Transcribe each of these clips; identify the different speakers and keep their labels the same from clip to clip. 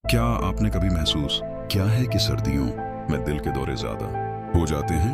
Speaker 1: क्या आपने कभी महसूस किया है कि सर्दियों में दिल के दौरे ज्यादा हो जाते हैं?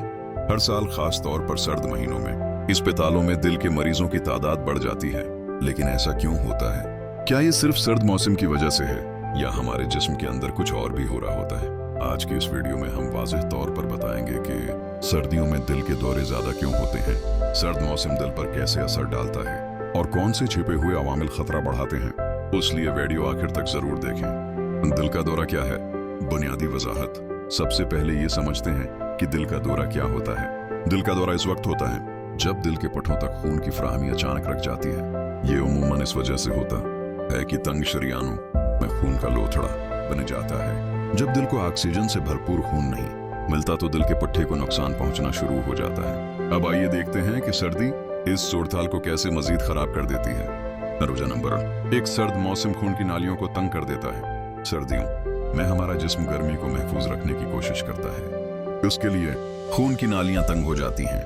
Speaker 1: हर साल खास तौर पर सर्द महीनों में अस्पतालों में दिल के मरीजों की तादाद बढ़ जाती है, लेकिन ऐसा क्यों होता है? क्या ये सिर्फ सर्द मौसम की वजह से है या हमारे जिस्म के अंदर कुछ और भी हो रहा होता है? आज की इस वीडियो में हम वाज़ेह तौर पर बताएंगे कि सर्दियों में दिल के दौरे ज्यादा क्यों होते हैं, सर्द मौसम दिल पर कैसे असर डालता है और कौन से छिपे हुए अवामिल खतरा बढ़ाते हैं। इसलिए वीडियो आखिर तक जरूर देखें। दिल का दौरा क्या है? बुनियादी वजाहत। सबसे पहले ये समझते हैं कि दिल का दौरा क्या होता है। दिल का दौरा इस वक्त होता है जब दिल के पट्टों तक खून की फराहमी अचानक रुक जाती है। ये उमूमन इस वजह से होता है कि तंग शरियानों में खून का लोथड़ा बन जाता है। जब दिल को ऑक्सीजन से भरपूर खून नहीं मिलता तो दिल के पट्टे को नुकसान पहुंचना शुरू हो जाता है। अब आइए देखते हैं कि सर्दी इस सूरत-हाल को कैसे मजीद खराब कर देती है। नतीजा नंबर 1, सर्द मौसम खून की नालियों को तंग कर देता है। सर्दियों में हमारा जिस्म गर्मी को महफूज रखने की कोशिश करता है। उसके लिए खून की नालियां तंग हो जाती हैं,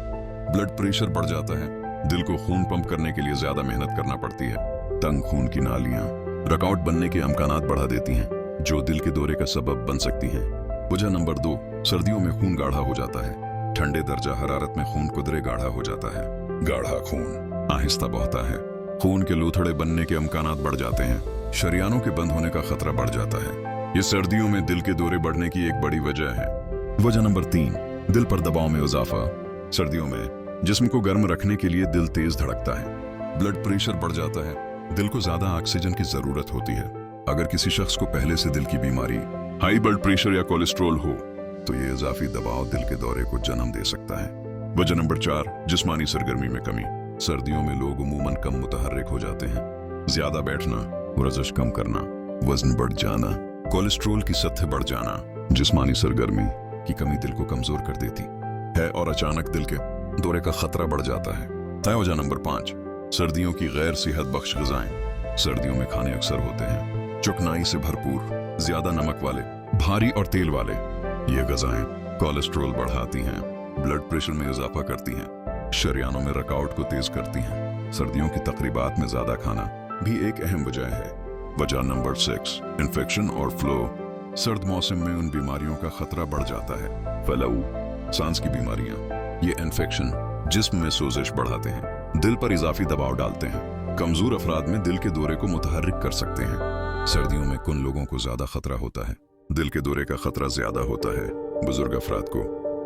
Speaker 1: ब्लड प्रेशर बढ़ जाता है, दिल को खून पंप करने के लिए ज्यादा मेहनत करना पड़ती है। तंग खून की नालियां रकआउट बनने के अमकानात बढ़ा देती हैं, जो दिल के दौरे का सबब बन सकती हैं। वजह नंबर 2, सर्दियों में खून गाढ़ा हो जाता है। ठंडे दर्जा हरारत में खून कुदरे गाढ़ा हो जाता है। गाढ़ा खून आहिस्ता बहता है, खून के लोथड़े बनने के अमकानात बढ़ जाते हैं, शरियानों के बंद होने का खतरा बढ़ जाता है। ये सर्दियों में दिल के दौरे बढ़ने की एक बड़ी वजह है। वजह नंबर 3, दिल पर दबाव में इजाफा। सर्दियों में जिस्म को गर्म रखने के लिए दिल तेज धड़कता है, ब्लड प्रेशर बढ़ जाता है, दिल को ज्यादा ऑक्सीजन की जरूरत होती है। अगर किसी शख्स को पहले से दिल की बीमारी, हाई ब्लड प्रेशर या कोलेस्ट्रॉल हो तो ये इजाफी दबाव दिल के दौरे को जन्म दे सकता है। वजह नंबर 4, जिस्मानी सरगर्मी में कमी। सर्दियों में लोग उमूमन कम मुतहर्रिक हो जाते हैं। ज्यादा बैठना, वर्जिश कम करना, वजन बढ़ जाना, कोलेस्ट्रॉल की सतह बढ़ जाना, जिस्मानी सरगर्मी की कमी दिल को कमजोर कर देती है और अचानक दिल के दौरे का खतरा बढ़ जाता है। वजह नंबर 5, सर्दियों की गैर सेहत बख्श ग़िज़ाएं। सर्दियों में खाने अक्सर होते हैं चुकनाई से भरपूर, ज्यादा नमक वाले, भारी और तेल वाले। ये ग़िज़ाएं कोलेस्ट्रॉल बढ़ाती हैं, ब्लड प्रेशर में इजाफा करती हैं, शरियानों में रकआउट को तेज करती हैं। सर्दियों की तकरीबात में ज्यादा खाना भी एक अहम वजह है। वजह नंबर 6, इन्फेक्शन और फ्लो। सर्द मौसम में उन बीमारियों का खतरा बढ़ जाता है। फ्लू, सांस की बीमारियां। ये इन्फेक्शन जिस्म में सोजिश बढ़ाते हैं, दिल पर इजाफी दबाव डालते हैं, कमजोर अफराद में दिल के दौरे को मुतहर्रिक कर सकते हैं। सर्दियों में कुन लोगों को ज्यादा खतरा होता है? दिल के दौरे का खतरा ज्यादा होता है बुजुर्ग अफराद को,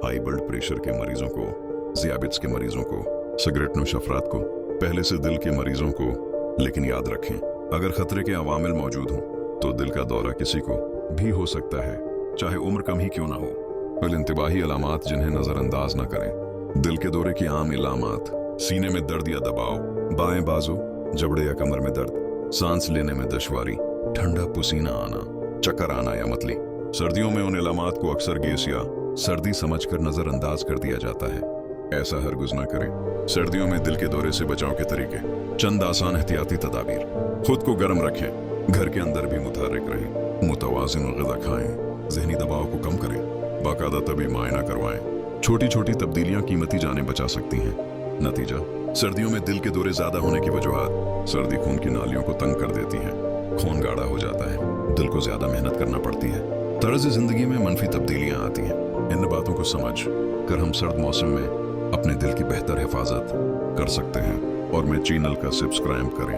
Speaker 1: हाई ब्लड प्रेशर के मरीजों को, ज़ियाबित्स के मरीजों को, सिगरेट नोश अफराद को, पहले से दिल के मरीजों को। लेकिन याद रखें, अगर खतरे के अवामिल मौजूद हों तो दिल का दौरा किसी को भी हो सकता है, चाहे उम्र कम ही क्यों ना हो। बल इंतबाही अलामात जिन्हें नजरअंदाज ना करें। दिल के दौरे की आम इलामात: सीने में दर्द या दबाव, बाएं बाजू, जबड़े या कमर में दर्द, सांस लेने में दुश्वारी, ठंडा पसीना आना, चक्कर आना या मतली। सर्दियों में उन इलामात को अक्सर गैस या सर्दी समझकर नजरअंदाज कर दिया जाता है। ऐसा हरगिज़ ना करें। सर्दियों में दिल के दौरे से बचाव के तरीके: चंद आसान एहतियाती तदाबीर। खुद को गर्म रखें, घर के अंदर भी मुतहर्रिक रहें, मुतवाज़िन ग़िज़ा खाएं, ज़हनी दबाव को कम करें, बाकायदा तबी मायना करवाएं। छोटी छोटी तब्दीलियां कीमती जानें बचा सकती हैं। नतीजा: सर्दियों में दिल के दौरे ज्यादा होने की वजूहात: सर्दी खून की नालियों को तंग कर देती है, खून गाढ़ा हो जाता है, दिल को ज्यादा मेहनत करना पड़ती है, तर्ज जिंदगी में मनफी तब्दीलियां आती हैं। इन बातों को समझ कर हम सर्द मौसम में अपने दिल की बेहतर हिफाजत कर सकते हैं। और मेरे चैनल का सब्सक्राइब करें।